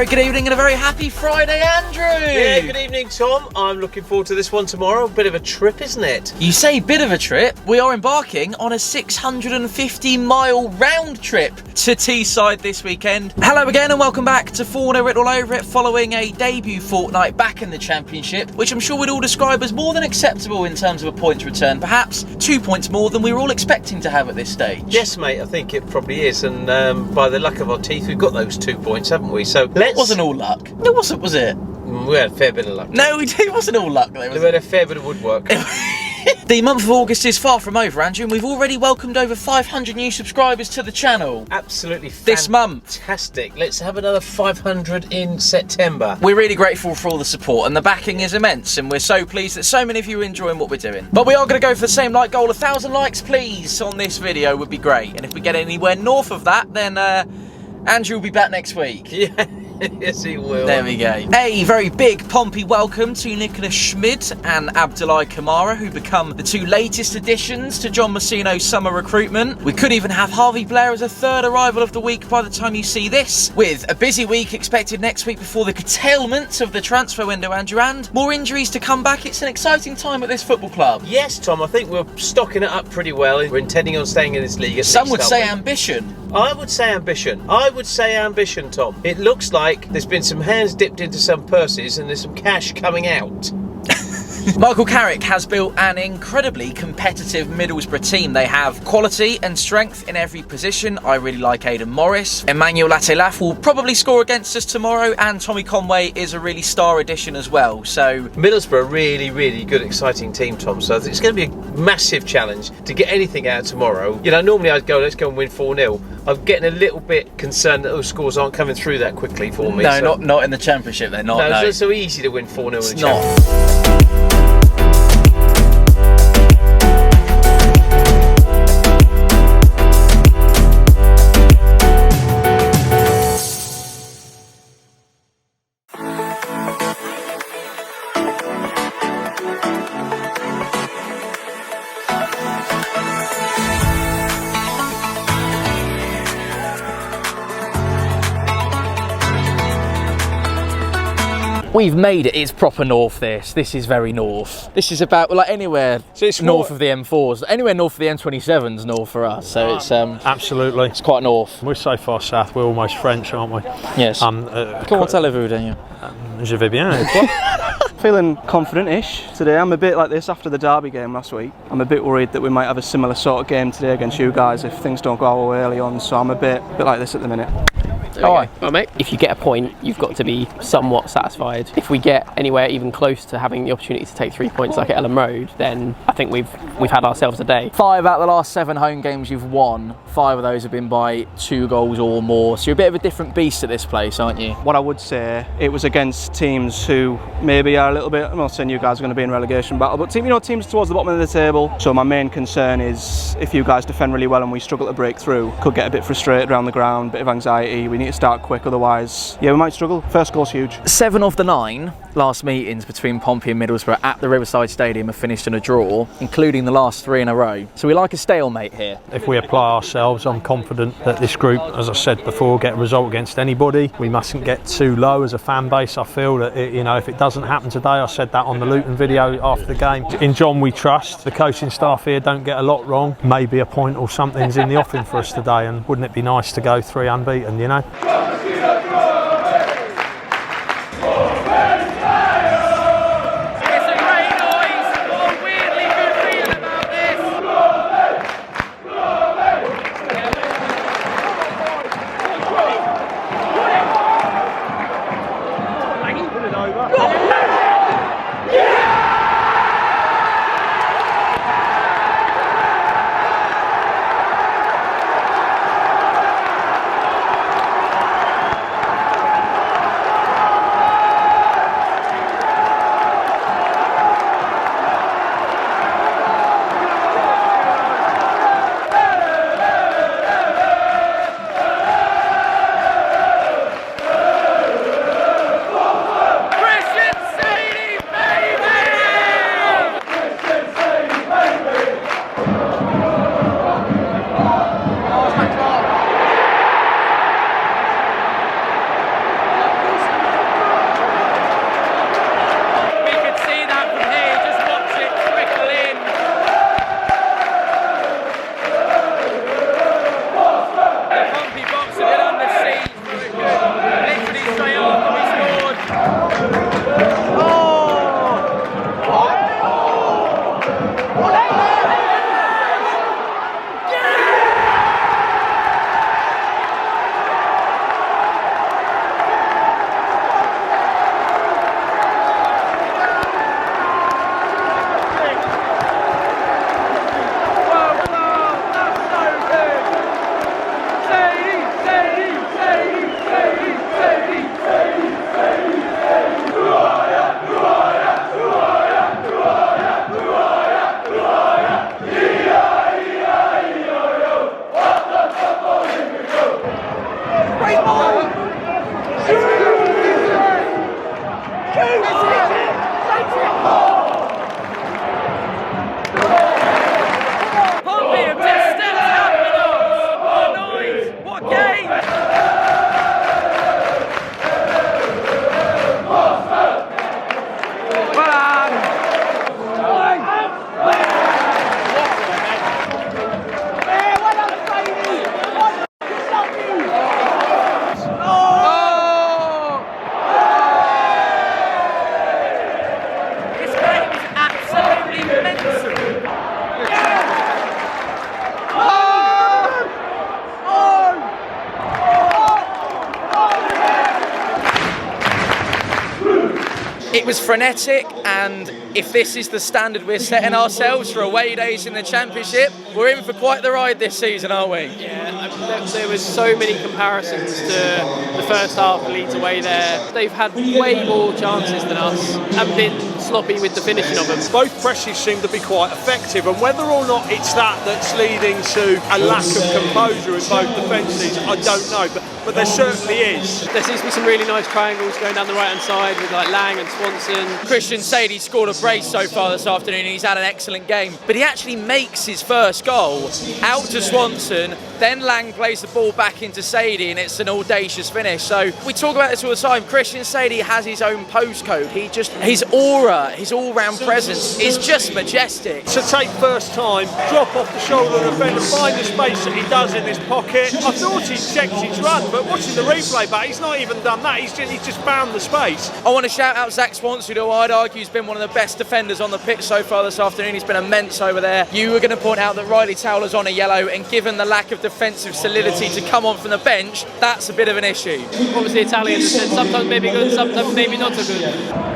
very good evening and a very happy Friday, Andrew! Yeah, good evening, Tom. I'm looking forward to this one tomorrow. Bit of a trip, isn't it? You say bit of a trip. We are embarking on a 650-mile round trip to Teesside this weekend. Hello again and welcome back to Fournilwrittenalloverit following a debut fortnight back in the Championship, which I'm sure we'd all describe as more than acceptable in terms of a points return. Perhaps 2 points more than we were all expecting to have at this stage. Yes, mate, I think it probably is. And by the luck of our teeth, we've got those 2 points, haven't we? So let's... It wasn't all luck. It wasn't, was it? We had a fair bit of luck. No, it wasn't all luck, though. We had a fair bit of woodwork. The month of August is far from over, Andrew, and we've already welcomed over 500 new subscribers to the channel. Absolutely this month. Fantastic. Let's have another 500 in September. We're really grateful for all the support, and the backing is immense, and we're so pleased that so many of you are enjoying what we're doing. But we are going to go for the same like goal. 1,000 likes, please, on this video would be great. And if we get anywhere north of that, then Andrew will be back next week. Yeah. Yes, he will. There we go. A very big Pompey welcome to Nicholas Schmid and Abdullahi Kamara, who become the two latest additions to John Messino's summer recruitment. We could even have Harvey Blair as a third arrival of the week by the time you see this, with a busy week expected next week before the curtailment of the transfer window, Andrew, and more injuries to come back. It's an exciting time at this football club. Yes, Tom, I think we're stocking it up pretty well. We're intending on staying in this league at Some least, would say ambition. I would say ambition. I would say ambition, Tom. It looks like there's been some hands dipped into some purses and there's some cash coming out. Michael Carrick has built an incredibly competitive Middlesbrough team. They have quality and strength in every position. I really like Aidan Morris. Emmanuel Latelaf will probably score against us tomorrow, and Tommy Conway is a really star addition as well. So Middlesbrough, really good, exciting team, Tom. So it's going to be a massive challenge to get anything out tomorrow. You know, normally I'd go, let's go and win 4-0. I'm getting a little bit concerned that those scores aren't coming through that quickly for me. No, so. not in the Championship. They're not. No, it's so easy to win 4-0 in the Championship. Not. We've made it. It's proper north, this is very north. This is about, like, anywhere so it's north of the M4s. Anywhere north of the M27's north for us, so it's... Absolutely. It's quite north. We're so far south, we're almost French, aren't we? Yes. Comment allez-vous, Daniel? Je vais bien, et toi? Feeling confident-ish today. I'm a bit like this after the Derby game last week. I'm a bit worried that we might have a similar sort of game today against you guys if things don't go our way early on, so I'm a bit like this at the minute. All right, mate. If you get a point, you've got to be somewhat satisfied. If we get anywhere even close to having the opportunity to take 3 points like at Ellen Road, then I think we've had ourselves a day. 5 out of the last 7 home games you've won, 5 of those have been by 2 goals or more. So you're a bit of a different beast at this place, aren't you? What I would say, it was against teams who maybe are a little bit, I'm not saying you guys are going to be in relegation battle, but teams towards the bottom of the table. So my main concern is if you guys defend really well and we struggle to break through, could get a bit frustrated around the ground, bit of anxiety. We need to start quick, otherwise, yeah, we might struggle. First goal's huge. 7 of the 9 last meetings between Pompey and Middlesbrough at the Riverside Stadium have finished in a draw, including the last 3 in a row. So we like a stalemate here. If we apply ourselves, I'm confident that this group, as I said before, get a result against anybody. We mustn't get too low as a fan base. I feel that if it doesn't happen today, I said that on the Luton video after the game. In John we trust. The coaching staff here don't get a lot wrong. Maybe a point or something's in the offing for us today, and wouldn't it be nice to go 3 unbeaten, you know? It was frenetic, and if this is the standard we're setting ourselves for away days in the Championship, we're in for quite the ride this season, aren't we? Yeah, there was so many comparisons to the first half Leeds away there. They've had way more chances than us and been sloppy with the finishing of them. Both presses seem to be quite effective, and whether or not it's that's leading to a lack of composure in both defences, I don't know, but there certainly is. There seems to be some really nice triangles going down the right hand side with like Lang and Swanson. Christian SAYDEE scored a brace so far this afternoon. He's had an excellent game, but he actually makes his first goal out to Swanson. Then Lang plays the ball back into SAYDEE, and it's an audacious finish. So we talk about this all the time. Christian SAYDEE has his own postcode. His aura, his all-round presence is just majestic. To take first time, drop off the shoulder of the defender, find the space that he does in his pocket. I thought he checked his run, but watching the replay back, he's not even done that. He's just found the space. I want to shout out Zach Swanson, who I'd argue has been one of the best defenders on the pitch so far this afternoon. He's been immense over there. You were going to point out that Riley Towler's on a yellow, and given the lack of defensive solidity to come on from the bench, that's a bit of an issue. Obviously Italians said sometimes maybe good, sometimes maybe not so good.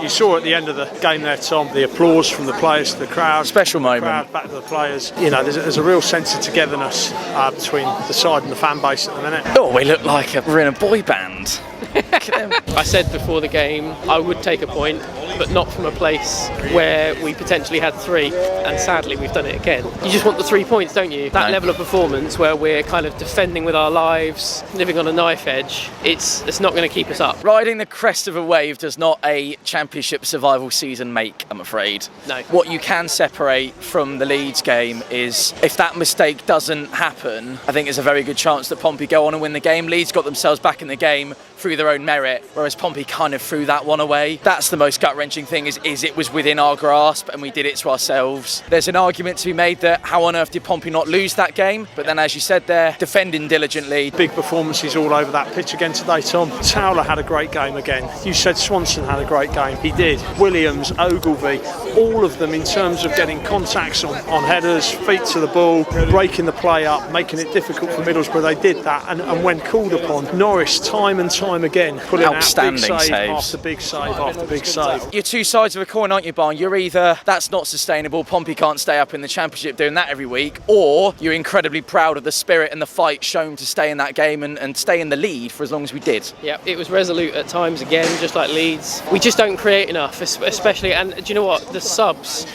You saw at the end of the game there, Tom, the applause from the players to the crowd. Special moment. Crowd back to the players. You know, there's a real sense of togetherness between the side and the fan base at the minute. Oh, we look like we're in a boy band. I said before the game I would take a point, but not from a place where we potentially had 3, and sadly we've done it again. You just want the 3 points, don't you? That level of performance where we're kind of defending with our lives, living on a knife edge, it's not going to keep us up. Riding the crest of a wave does not a Championship survival season make, I'm afraid. No. What you can separate from the Leeds game is if that mistake doesn't happen, I think there's a very good chance that Pompey go on and win the game. Leeds got themselves back in the game through their own merit, whereas Pompey kind of threw that one away. That's the most gut-wrenching thing, is it was within our grasp and we did it to ourselves. There's an argument to be made that how on earth did Pompey not lose that game? But then, as you said there, defending diligently. Big performances all over that pitch again today, Tom. Towler had a great game again. You said Swanson had a great game. He did. Williams, Ogilvie, all of them in terms of getting contacts on headers, feet to the ball, breaking the play up, making it difficult for Middlesbrough. They did that, and when called upon, Norris time and time again putting out big save saves after big save after big save. You're two sides of a coin, aren't you, Barn? You're either that's not sustainable, Pompey can't stay up in the Championship doing that every week, or you're incredibly proud of the spirit and the fight shown to stay in that game and stay in the lead for as long as we did. Yeah, it was resolute at times again, just like Leeds. We just don't create enough, especially, and do you know what? They're subs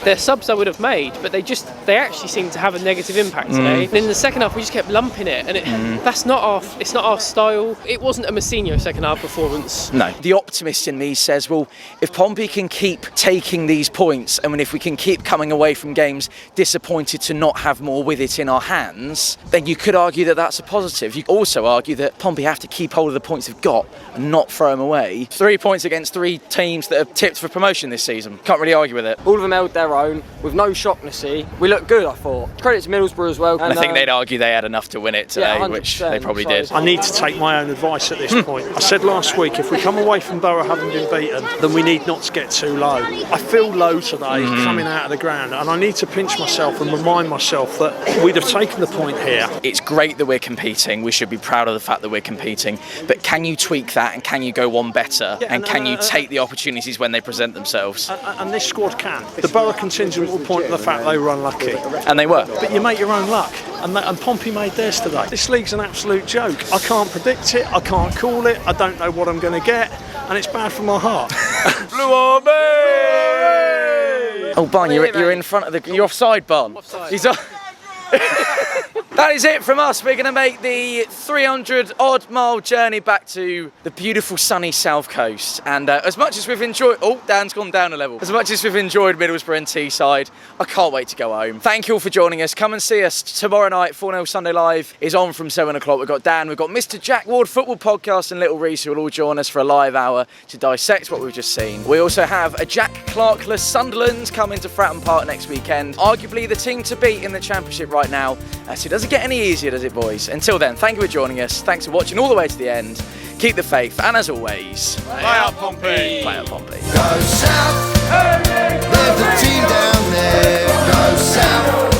I would have made, but they actually seem to have a negative impact today. And in the second half, we just kept lumping it, and it's not our style. It wasn't a Mousinho second half performance. No. The optimist in me says, well, if Pompey can keep taking these points, and if we can keep coming away from games disappointed to not have more with it in our hands, then you could argue that that's a positive. You could also argue that Pompey have to keep hold of the points they've got and not throw them away. 3 points against 3 teams that have tipped for promotion this season. Can't really argue with it. All of them held their own with no shock to see. We looked good, I thought. Credit to Middlesbrough as well. And I think they'd argue they had enough to win it today, which they probably did. I need to take my own advice at this point. I said last week, if we come away from Borough having been beaten, then we need not to get too low. I feel low today coming out of the ground, and I need to pinch myself and remind myself that we'd have taken the point here. It's great that we're competing. We should be proud of the fact that we're competing. But can you tweak that, and can you go one better? Yeah, and can you take the opportunities when they present themselves? And this squad can. The Borough contingent will point to the fact they were unlucky. And they were. But you make your own luck, and Pompey made theirs today. This league's an absolute joke. I can't predict it, I can't call it, I don't know what I'm going to get, and it's bad for my heart. Blue Army! Oh, Barn, you're in front of the... You're offside, Barn. Offside. He's off. That is it from us. We're going to make the 300-odd mile journey back to the beautiful sunny south coast. And as much as we've enjoyed... Oh, Dan's gone down a level. As much as we've enjoyed Middlesbrough and Teesside, I can't wait to go home. Thank you all for joining us. Come and see us tomorrow night. 4-0 Sunday Live is on from 7 o'clock. We've got Dan, we've got Mr. Jack Ward Football Podcast and Little Reese, who will all join us for a live hour to dissect what we've just seen. We also have a Jack Clarkless Sunderland coming to Fratton Park next weekend. Arguably the team to beat in the Championship right now. So it doesn't get any easier, does it, boys? Until then, thank you for joining us. Thanks for watching all the way to the end. Keep the faith, and as always, Play out, Pompey! play out Pompey. Go south, there's a team down there. Go south.